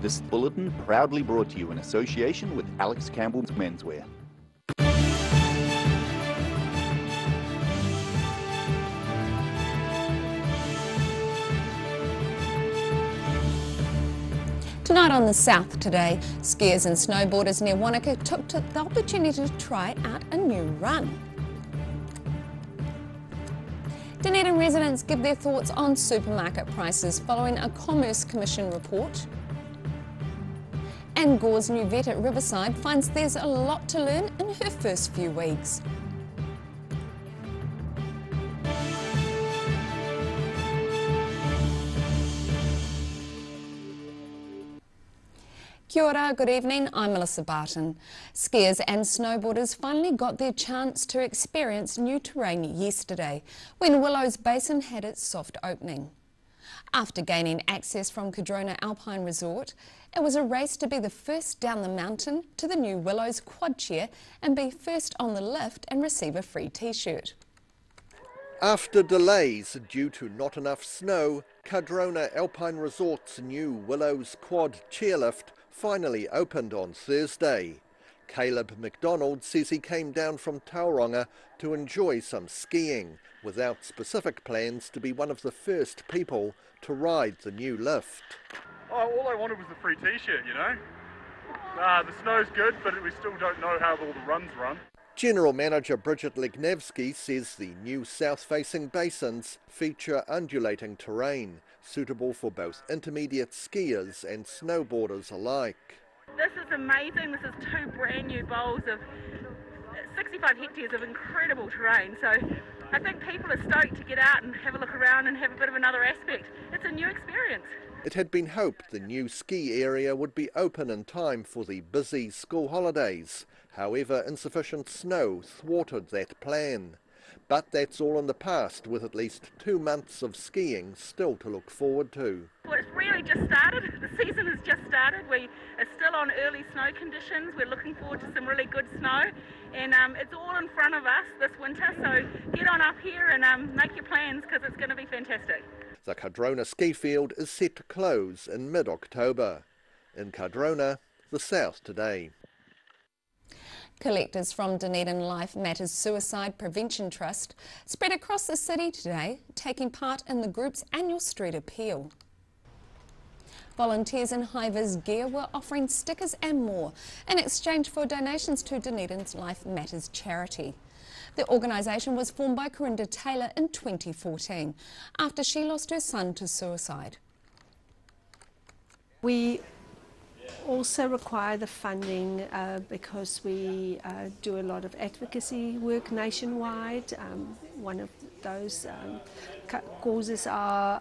This bulletin proudly brought to you in association with Alex Campbell's Menswear. Tonight on the South Today, skiers and snowboarders near Wanaka took the opportunity to try out a new run. Dunedin residents give their thoughts on supermarket prices following a Commerce Commission report. And Gore's new vet at Riverside finds there's a lot to learn in her first few weeks. Kia ora, good evening, I'm Melissa Barton. Skiers and snowboarders finally got their chance to experience new terrain yesterday when Willows Basin had its soft opening. After gaining access from Cardrona Alpine Resort, it was a race to be the first down the mountain to the new Willows quad chair and be first on the lift and receive a free t-shirt. After delays due to not enough snow, Cardrona Alpine Resort's new Willows quad chairlift finally opened on Thursday. Caleb McDonald says he came down from Tauranga to enjoy some skiing, without specific plans to be one of the first people to ride the new lift. Oh, all I wanted was a free t-shirt, you know. The snow's good, but we still don't know how all the runs run. General Manager Bridget Legnevsky says the new south-facing basins feature undulating terrain, suitable for both intermediate skiers and snowboarders alike. This is amazing. This is 2 brand new bowls of 65 hectares of incredible terrain. So I think people are stoked to get out and have a look around and have a bit of another aspect. It's a new experience. It had been hoped the new ski area would be open in time for the busy school holidays. However, insufficient snow thwarted that plan. But that's all in the past, with at least 2 months of skiing still to look forward to. Well, it's really just started. The season has just started. We are still on early snow conditions. We're looking forward to some really good snow. And it's all in front of us this winter, so get on up here and make your plans, because it's going to be fantastic. The Cardrona ski field is set to close in mid-October. In Cardrona, the South Today. Collectors from Dunedin Life Matters Suicide Prevention Trust spread across the city today, taking part in the group's annual street appeal. Volunteers in high-vis gear were offering stickers and more in exchange for donations to Dunedin's Life Matters charity. The organisation was formed by Corinda Taylor in 2014 after she lost her son to suicide. We also require the funding because we do a lot of advocacy work nationwide. One of those causes are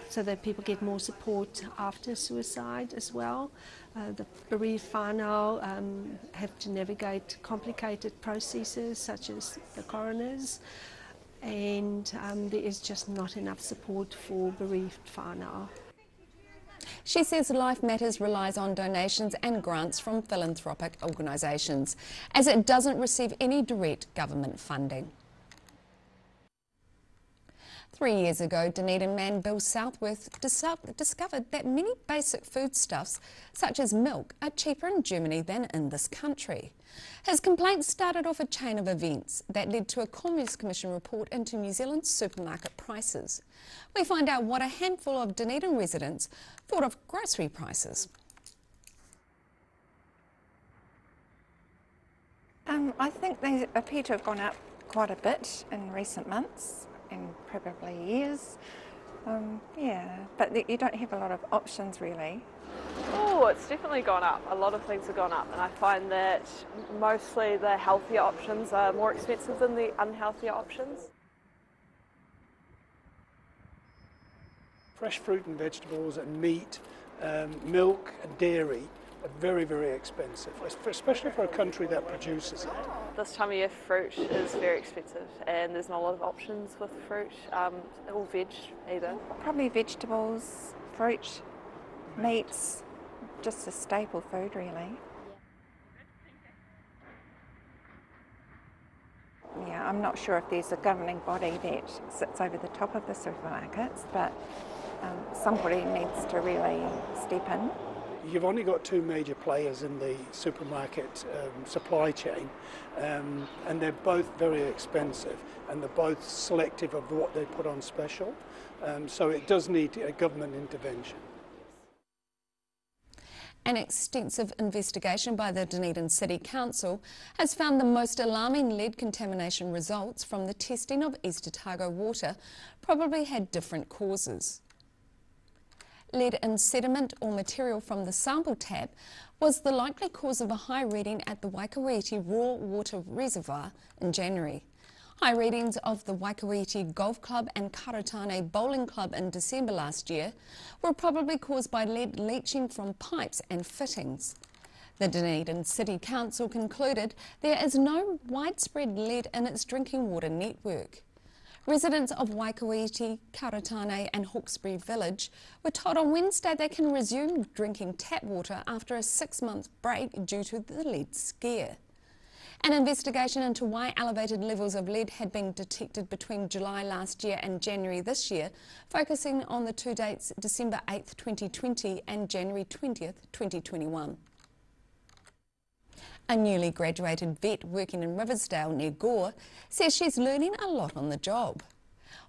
so that people get more support after suicide as well. The bereaved whānau have to navigate complicated processes such as the coroners, and there is just not enough support for bereaved whānau. She says Life Matters relies on donations and grants from philanthropic organisations, as it doesn't receive any direct government funding. 3 years ago, Dunedin man Bill Southworth discovered that many basic foodstuffs, such as milk, are cheaper in Germany than in this country. His complaint started off a chain of events that led to a Commerce Commission report into New Zealand's supermarket prices. We find out what a handful of Dunedin residents thought of grocery prices. I think they appear to have gone up quite a bit in recent months and probably years. Yeah, but you don't have a lot of options really. Oh, it's definitely gone up. A lot of things have gone up, and I find that mostly the healthier options are more expensive than the unhealthier options. Fresh fruit and vegetables and meat, milk and dairy are very, very expensive, especially for a country that produces it. This time of year fruit is very expensive, and there's not a lot of options with fruit, or veg either. Probably vegetables, fruit, meats, just a staple food really. Yeah, I'm not sure if there's a governing body that sits over the top of the supermarkets, but somebody needs to really step in. you've only got two major players in the supermarket supply chain, and they're both very expensive, and they're both selective of what they put on special. So it does need a government intervention. An extensive investigation by the Dunedin City Council has found the most alarming lead contamination results from the testing of East Otago water probably had different causes. Lead in sediment or material from the sample tap was the likely cause of a high reading at the Waikouiti Raw Water Reservoir in January. High readings of the Waikouiti Golf Club and Karatane Bowling Club in December last year were probably caused by lead leaching from pipes and fittings. The Dunedin City Council concluded there is no widespread lead in its drinking water network. Residents of Waikouiti, Karatane and Hawkesbury Village were told on Wednesday they can resume drinking tap water after a 6-month break due to the lead scare. An investigation into why elevated levels of lead had been detected between July last year and January this year, focusing on the two dates December 8th, 2020 and January 20th, 2021. A newly graduated vet working in Riversdale near Gore says she's learning a lot on the job.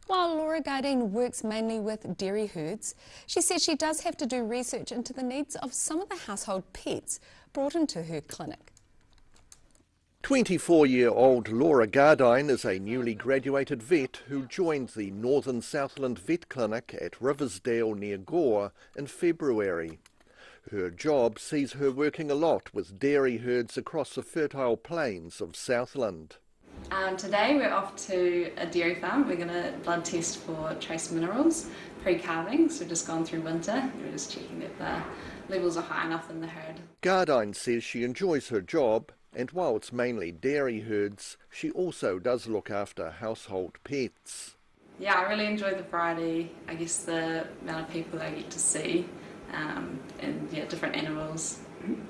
While Laura Gardine works mainly with dairy herds, she says she does have to do research into the needs of some of the household pets brought into her clinic. 24-year-old Laura Gardine is a newly graduated vet who joined the Northern Southland Vet Clinic at Riversdale near Gore in February. Her job sees her working a lot with dairy herds across the fertile plains of Southland. Today we're off to a dairy farm. We're going to blood test for trace minerals pre-calving, so we've just gone through winter. We're just checking that the levels are high enough in the herd. Gardine says she enjoys her job, and while it's mainly dairy herds, she also does look after household pets. Yeah, I really enjoy the variety, I guess the amount of people I get to see, and yeah, different animals,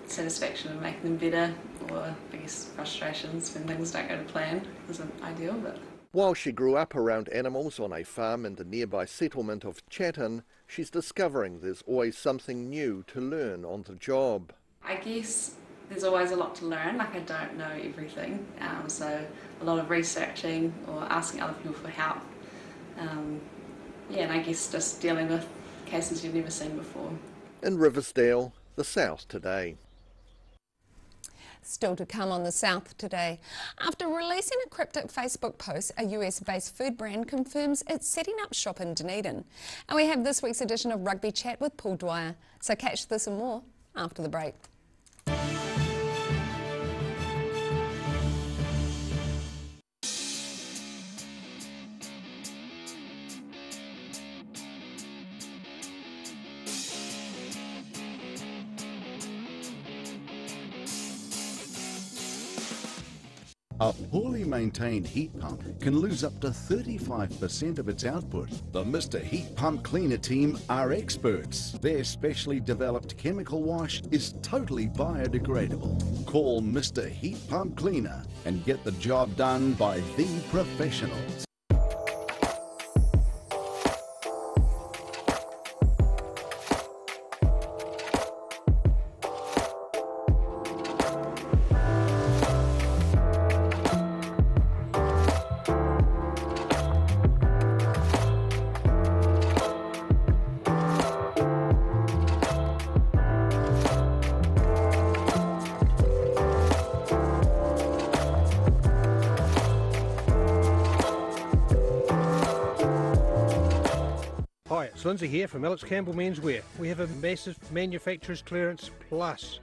satisfaction of making them better, or I guess frustrations when things don't go to plan isn't ideal. But while she grew up around animals on a farm in the nearby settlement of Chatton, she's discovering there's always something new to learn on the job. I guess there's always a lot to learn, like I don't know everything, so a lot of researching or asking other people for help. Yeah, and I guess just dealing with cases you've never seen before. In Riversdale, the South Today. Still to come on the South Today. After releasing a cryptic Facebook post, a US-based food brand confirms it's setting up shop in Dunedin. And we have this week's edition of Rugby Chat with Paul Dwyer. So catch this and more after the break. A poorly maintained heat pump can lose up to 35% of its output. The Mr. Heat Pump Cleaner team are experts. Their specially developed chemical wash is totally biodegradable. Call Mr. Heat Pump Cleaner and get the job done by the professionals. Hi, it's Lindsay here from Alex Campbell Menswear. We have a massive manufacturer's clearance plus.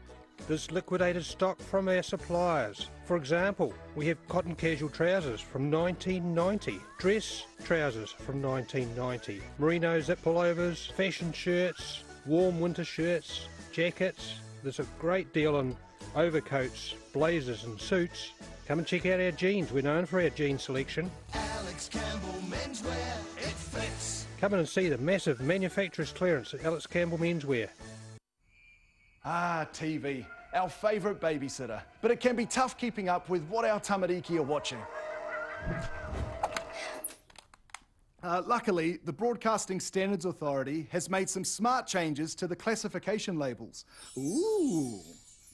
There's liquidated stock from our suppliers. For example, we have cotton casual trousers from 1990, dress trousers from 1990, merino zip pullovers, fashion shirts, warm winter shirts, jackets. There's a great deal on overcoats, blazers and suits. Come and check out our jeans. We're known for our jean selection. Alex Campbell Menswear, it fits. Come in and see the massive manufacturer's clearance at Alex Campbell Menswear. Ah, TV, our favourite babysitter. But it can be tough keeping up with what our tamariki are watching. Luckily, the Broadcasting Standards Authority has made some smart changes to the classification labels. Ooh!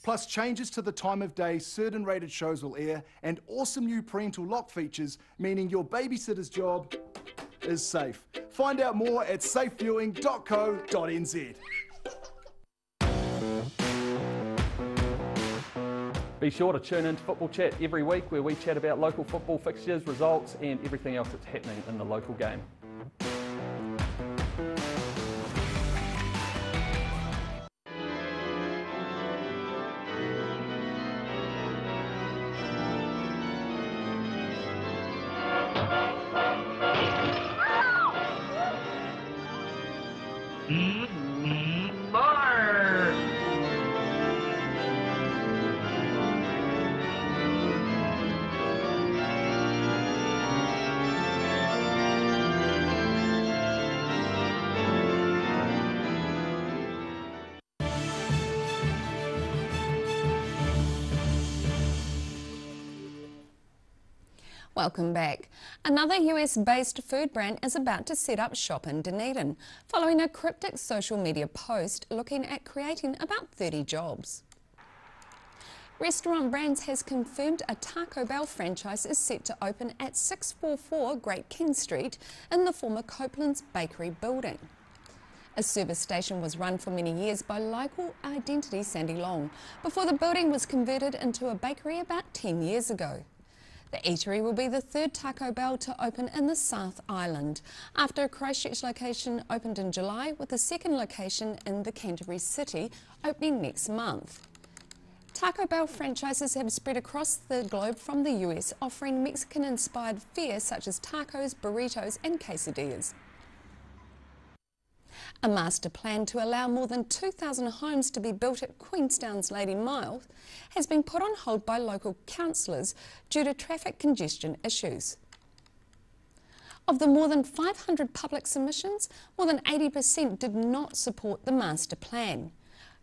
Plus changes to the time of day certain rated shows will air, and awesome new parental lock features, meaning your babysitter's job is safe. Find out more at safeviewing.co.nz. Be sure to tune in to Football Chat every week, where we chat about local football fixtures, results and everything else that's happening in the local game. Welcome back. Another US-based food brand is about to set up shop in Dunedin, following a cryptic social media post looking at creating about 30 jobs. Restaurant Brands has confirmed a Taco Bell franchise is set to open at 644 Great King Street in the former Copeland's Bakery building. A service station was run for many years by local identity Sandy Long, before the building was converted into a bakery about 10 years ago. The eatery will be the third Taco Bell to open in the South Island, after a Christchurch location opened in July, with a second location in the Canterbury city opening next month. Taco Bell franchises have spread across the globe from the US, offering Mexican-inspired fare such as tacos, burritos and quesadillas. A master plan to allow more than 2,000 homes to be built at Queenstown's Lady Mile has been put on hold by local councillors due to traffic congestion issues. Of the more than 500 public submissions, more than 80% did not support the master plan.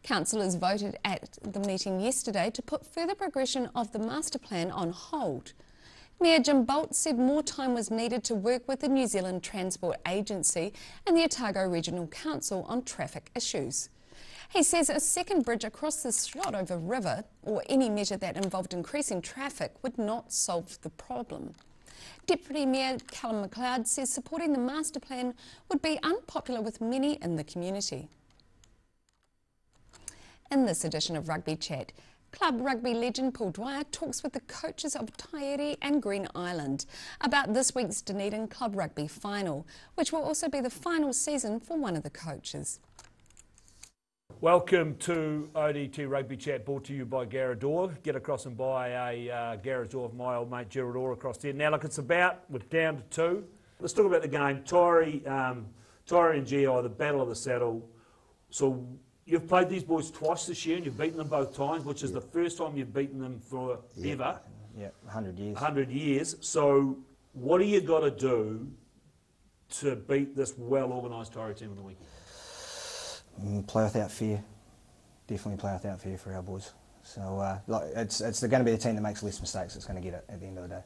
Councillors voted at the meeting yesterday to put further progression of the master plan on hold. Mayor Jim Bolt said more time was needed to work with the New Zealand Transport Agency and the Otago Regional Council on traffic issues. He says a second bridge across the Shotover River, or any measure that involved increasing traffic, would not solve the problem. Deputy Mayor Callum McLeod says supporting the master plan would be unpopular with many in the community. In this edition of Rugby Chat, Club rugby legend Paul Dwyer talks with the coaches of Tairi and Green Island about this week's Dunedin Club Rugby final, which will also be the final season for one of the coaches. Welcome to ODT Rugby Chat, brought to you by Garador. Get across and buy a Garador of my old mate Garador across there. Now look, we're down to 2. Let's talk about the game. Tairi and GI, the battle of the saddle. So you've played these boys twice this year and you've beaten them both times, which is the first time you've beaten them for ever. Yeah, 100 years. 100 years. So what do you got to do to beat this well-organised Tairi team on the weekend? Play without fear. Definitely play without fear for our boys. So it's going to be the team that makes less mistakes that's going to get it at the end of the day.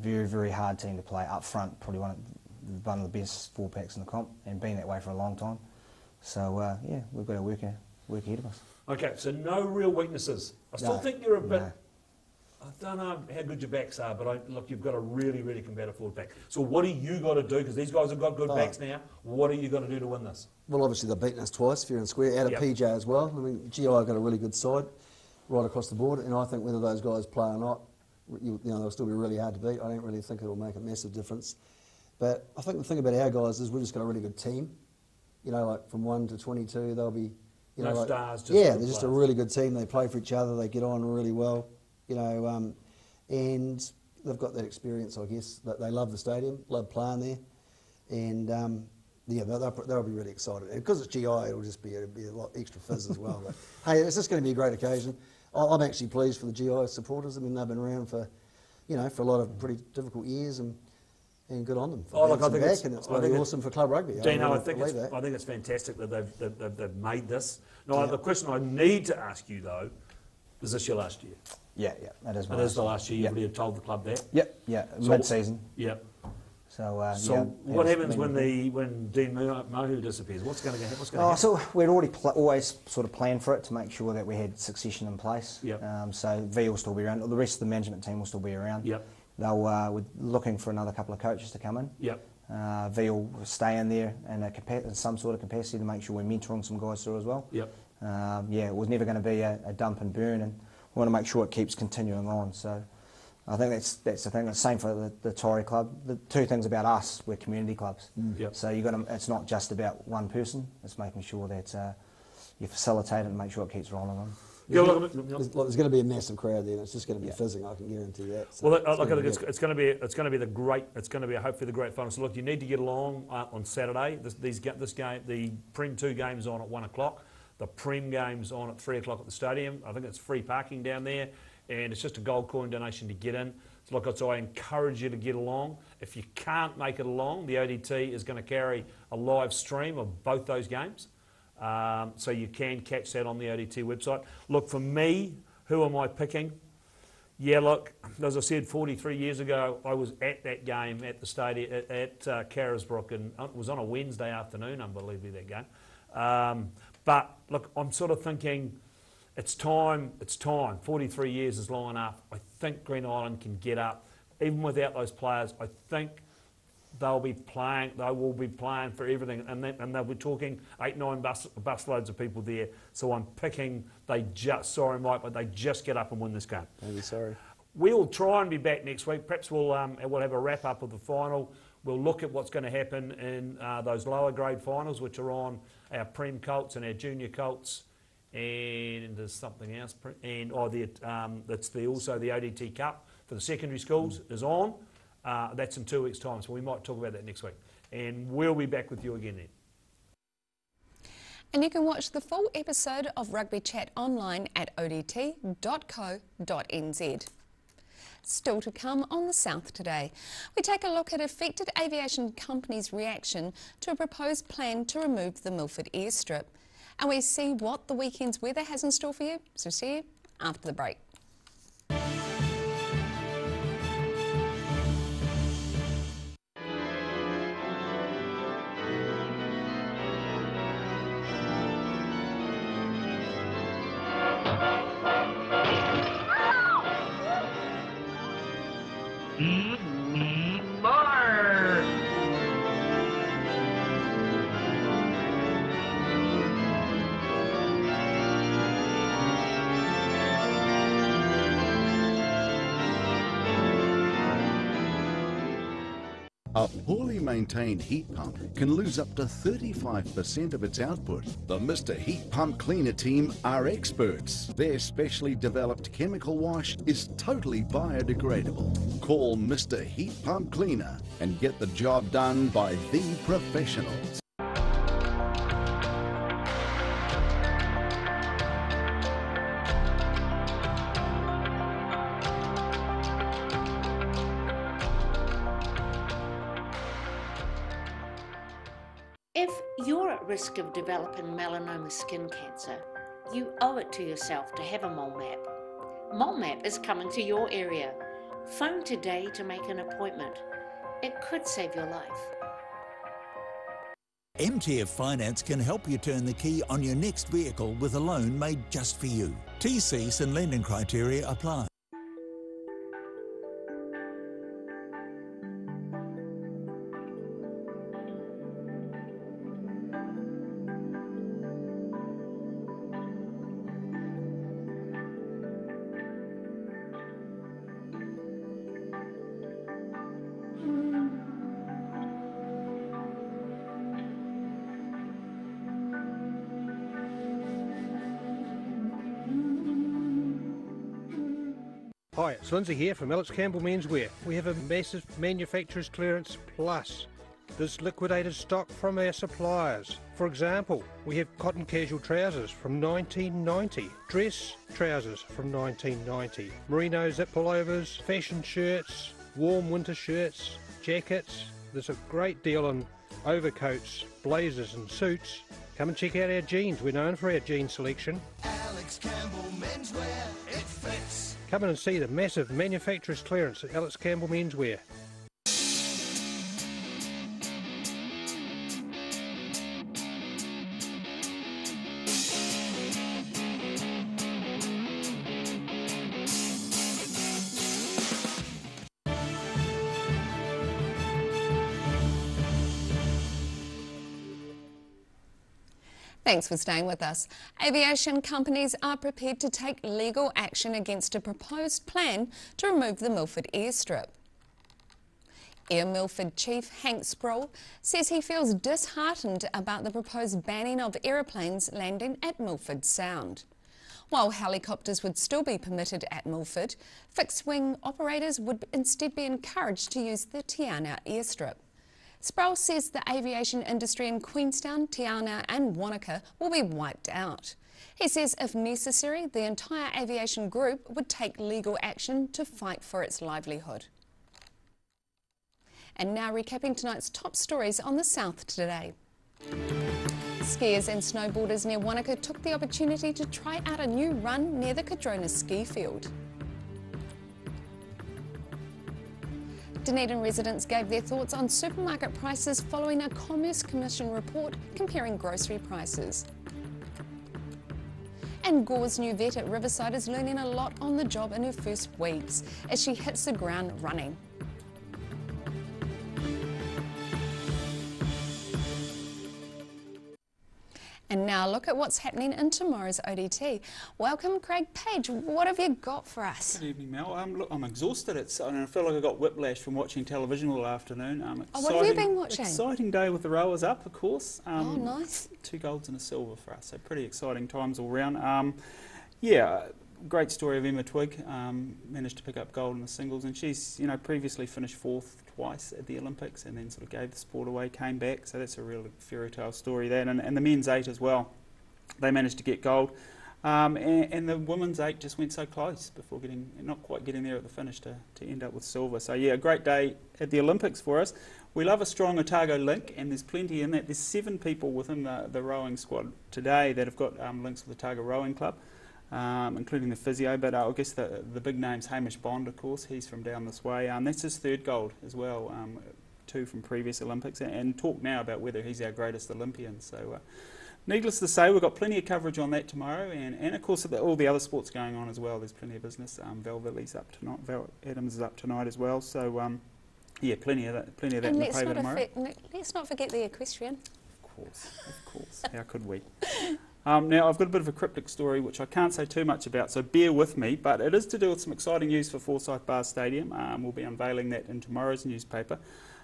Very, very hard team to play up front. Probably one of the best 4-packs in the comp, and been that way for a long time. So yeah, we've got to work ahead of us. Okay, so no real weaknesses. I still think you're a bit. No. I don't know how good your backs are, but look, you've got a really, really combative forward back. So what do you got to do? Because these guys have got good backs now. What are you got to do to win this? Well, obviously they've beaten us twice, fair and square, out of PJ as well. I mean, GI got a really good side right across the board, and I think whether those guys play or not, you know, they'll still be really hard to beat. I don't really think it'll make a massive difference. But I think the thing about our guys is we've just got a really good team. You know, like from 1 to 22, they'll be, you know, like, stars. Just they're just a really good team. They play for each other. They get on really well. You know, and they've got that experience, I guess. That they love the stadium, love playing there, and yeah, they'll be really excited. And because it's GI, it'll be a lot extra fizz as well. But hey, it's just going to be a great occasion. I'm actually pleased for the GI supporters. I mean, they've been around for, you know, for a lot of pretty difficult years, and good on them for bouncing back, and it's really awesome for club rugby. Dino, I think it's fantastic that they've made this. Now, the question I need to ask you though, is this your last year? Yeah, that is my last year. The last year. You already told the club that. Yep, so, mid-season. Yep. So, what happens when Dean Mohu disappears? What's going to happen? So we'd already always sort of planned for it to make sure that we had succession in place. Yep. So V will still be around. The rest of the management team will still be around. Yep. We're looking for another couple of coaches to come in. Yep. V will stay in there in some sort of capacity to make sure we're mentoring some guys through as well. Yep. It was never going to be a dump and burn, and we want to make sure it keeps continuing on. So I think that's the thing. The same for the Tory club. The two things about us, we're community clubs. Yep. So it's not just about one person. It's making sure that you facilitate it and make sure it keeps rolling on. There's going to be a massive crowd there, and it's just going to be fizzing. I can guarantee that. So well, it's going to be hopefully the great final. So look, you need to get along on Saturday. This game, the Prem 2 game's on at 1 o'clock. The Prem game's on at 3 o'clock at the stadium. I think it's free parking down there, and it's just a gold coin donation to get in. So look, I encourage you to get along. If you can't make it along, the ODT is going to carry a live stream of both those games. So you can catch that on the ODT website. Look, for me, who am I picking? Yeah, look, as I said, 43 years ago, I was at that game at the stadium at Carisbrook, and it was on a Wednesday afternoon, unbelievably, that game. But look, I'm sort of thinking it's time. 43 years is long enough. I think Green Island can get up. Even without those players, I think they will be playing for everything, and they'll be talking 8-9 bus loads of people there. So I'm picking sorry Mike, but they just get up and win this game. Maybe sorry. We'll try and be back next week. Perhaps we'll have a wrap up of the final. We'll look at what's going to happen in those lower grade finals, which are on our Prem Colts and our Junior Colts, and there's something else. And that's also the ODT Cup for the secondary schools is on. That's in 2 weeks' time, so we might talk about that next week. And we'll be back with you again then. And you can watch the full episode of Rugby Chat online at odt.co.nz. Still to come on the South today, we take a look at affected aviation companies' reaction to a proposed plan to remove the Milford airstrip. And we see what the weekend's weather has in store for you, so see you after the break. A poorly maintained heat pump can lose up to 35% of its output. The Mr. Heat Pump Cleaner team are experts. Their specially developed chemical wash is totally biodegradable. Call Mr. Heat Pump Cleaner and get the job done by the professionals. If you're at risk of developing melanoma skin cancer, you owe it to yourself to have a mole map. Mole map is coming to your area. Phone today to make an appointment. It could save your life. MTF Finance can help you turn the key on your next vehicle with a loan made just for you. TCs and lending criteria apply. Hi, it's Lindsay here from Alex Campbell Menswear. We have a massive manufacturer's clearance plus. There's liquidated stock from our suppliers. For example, we have cotton casual trousers from 1990, dress trousers from 1990, merino zip pullovers, fashion shirts, warm winter shirts, jackets. There's a great deal on overcoats, blazers and suits. Come and check out our jeans. We're known for our jean selection. Alex Campbell Menswear, it fits. Come in and see the massive manufacturer's clearance at Alex Campbell Menswear. Thanks for staying with us. Aviation companies are prepared to take legal action against a proposed plan to remove the Milford airstrip. Air Milford Chief Hank Sproul says he feels disheartened about the proposed banning of aeroplanes landing at Milford Sound. While helicopters would still be permitted at Milford, fixed-wing operators would instead be encouraged to use the Te Anau airstrip. Sproul says the aviation industry in Queenstown, Te Anau and Wanaka will be wiped out. He says if necessary, the entire aviation group would take legal action to fight for its livelihood. And now recapping tonight's top stories on the South today. Skiers and snowboarders near Wanaka took the opportunity to try out a new run near the Cadrona ski field. Dunedin residents gave their thoughts on supermarket prices following a Commerce Commission report comparing grocery prices. And Gore's new vet at Riverside is learning a lot on the job in her first weeks as she hits the ground running. And now look at what's happening in tomorrow's ODT. Welcome, Craig Page. What have you got for us? Good evening, Mel. Look, I'm exhausted. I feel like I got whiplash from watching television all afternoon. What have you been watching? Exciting day with the rowers up, of course. Oh, nice. 2 golds and a silver for us, so pretty exciting times all round. Yeah, great story of Emma Twigg. Managed to pick up gold in the singles, and she's previously finished 4th twice at the Olympics and then sort of gave the sport away, came back, so that's a real fairy tale story that. And the men's 8 as well, they managed to get gold, and the women's 8 just went so close before not quite getting there at the finish to end up with silver. So yeah, a great day at the Olympics for us. We love a strong Otago link, and there's plenty in that. There's 7 people within the rowing squad today that have got links with the Otago Rowing Club, including the physio, but I guess the big name's Hamish Bond, of course. He's from down this way. That's his 3rd gold as well, 2 from previous Olympics, and talk now about whether he's our greatest Olympian. So needless to say, we've got plenty of coverage on that tomorrow, and of course all the other sports going on as well. There's plenty of business. Val Villey's up tonight, Val Adams is up tonight as well, so yeah, plenty of that in the paper tomorrow. Let's not forget the equestrian. Of course, how could we? Now, I've got a bit of a cryptic story which I can't say too much about, so bear with me, but it is to do with some exciting news for Forsyth Bar Stadium. We'll be unveiling that in tomorrow's newspaper.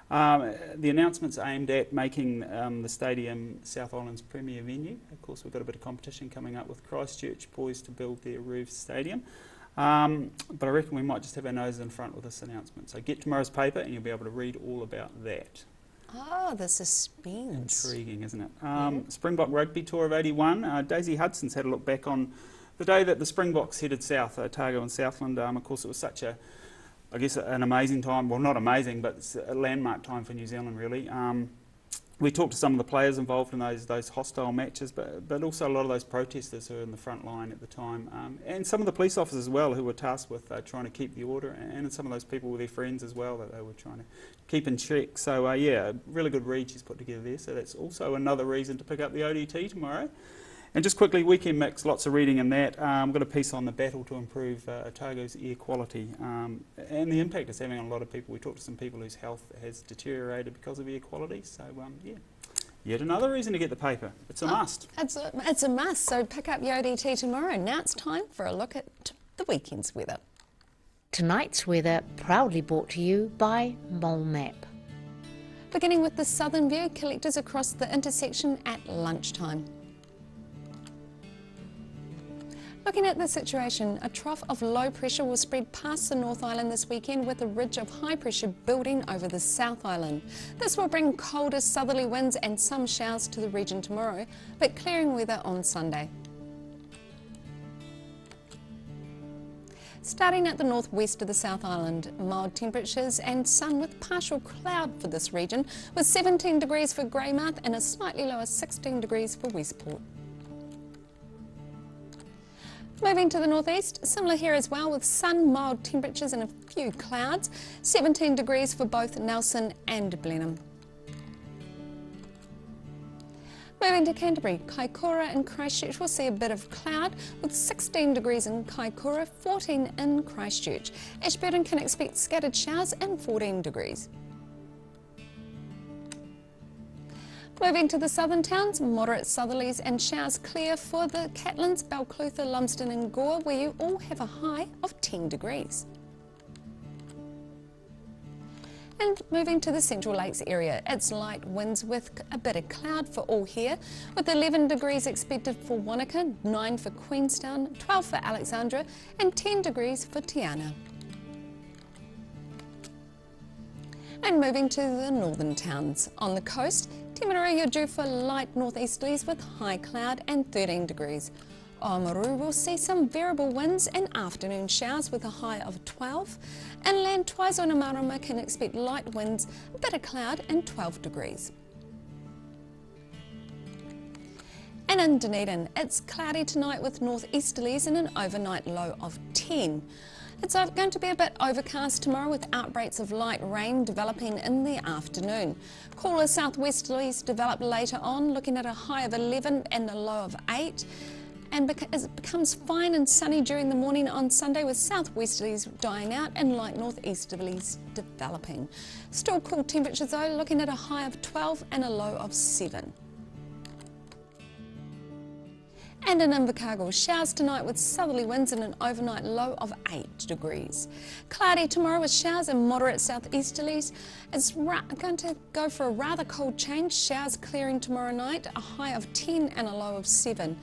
The announcement's aimed at making the stadium South Island's premier venue. Of course, we've got a bit of competition coming up with Christchurch, poised to build their roof stadium. But I reckon we might just have our noses in front with this announcement. So get tomorrow's paper and you'll be able to read all about that. Oh, the suspense. Intriguing, isn't it? Springbok Rugby Tour of 81. Daisy Hudson's had a look back on the day that the Springboks headed south, Otago and Southland. Of course, it was such an amazing time. Well, not amazing, but it's a landmark time for New Zealand, really. We talked to some of the players involved in those hostile matches, but also a lot of those protesters who were in the front line at the time, and some of the police officers as well who were tasked with trying to keep the order, and some of those people were their friends as well that they were trying to keep in check. So yeah, a really good read she's put together there, so that's also another reason to pick up the ODT tomorrow. And just quickly, weekend mix, lots of reading in that. I've got a piece on the battle to improve Otago's air quality and the impact it's having on a lot of people. We talked to some people whose health has deteriorated because of air quality. So yeah, yet another reason to get the paper. It's a must. It's a must, so pick up your ODT tomorrow. Now it's time for a look at the weekend's weather. Tonight's weather proudly brought to you by Mole Map. Beginning with the southern view, collectors across the intersection at lunchtime. Looking at the situation, a trough of low pressure will spread past the North Island this weekend with a ridge of high pressure building over the South Island. This will bring colder southerly winds and some showers to the region tomorrow, but clearing weather on Sunday. Starting at the northwest of the South Island, mild temperatures and sun with partial cloud for this region, with 17 degrees for Greymouth and a slightly lower 16 degrees for Westport. Moving to the northeast, similar here as well, with sun, mild temperatures and a few clouds, 17 degrees for both Nelson and Blenheim. Moving to Canterbury, Kaikoura and Christchurch will see a bit of cloud with 16 degrees in Kaikoura, 14 in Christchurch. Ashburton can expect scattered showers and 14 degrees. Moving to the southern towns, moderate southerlies and showers clear for the Catlins, Balclutha, Lumsden and Gore, where you all have a high of 10 degrees. And moving to the Central Lakes area, it's light winds with a bit of cloud for all here, with 11 degrees expected for Wanaka, 9 for Queenstown, 12 for Alexandra and 10 degrees for Tiana. And moving to the northern towns. On the coast, Timaru, you're due for light northeasterlies with high cloud and 13 degrees. Oamaru will see some variable winds and afternoon showers with a high of 12. Inland, Twizel and Marama can expect light winds, a bit of cloud and 12 degrees. And in Dunedin, it's cloudy tonight with northeasterlies and an overnight low of 10. It's going to be a bit overcast tomorrow with outbreaks of light rain developing in the afternoon. Cooler southwesterlies develop later on, looking at a high of 11 and a low of 8. And it becomes fine and sunny during the morning on Sunday with southwesterlies dying out and light northeasterlies developing. Still cool temperatures though, looking at a high of 12 and a low of 7. And in Invercargill, showers tonight with southerly winds and an overnight low of 8 degrees. Cloudy tomorrow with showers and moderate southeasterlies. It's going to go for a rather cold change. Showers clearing tomorrow night, a high of 10 and a low of 7.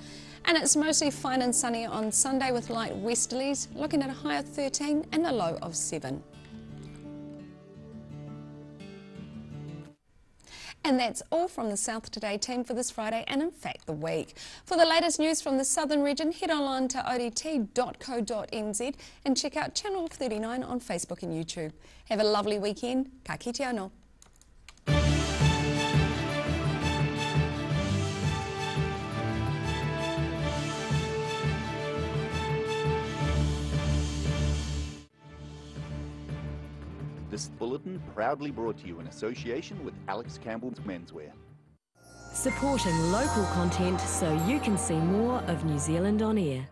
And it's mostly fine and sunny on Sunday with light westerlies, looking at a high of 13 and a low of 7. And that's all from the South Today team for this Friday and in fact the week. For the latest news from the southern region, head online to odt.co.nz and check out Channel 39 on Facebook and YouTube. Have a lovely weekend. Ka kite anō. This bulletin proudly brought to you in association with Alex Campbell's Menswear. Supporting local content so you can see more of New Zealand on air.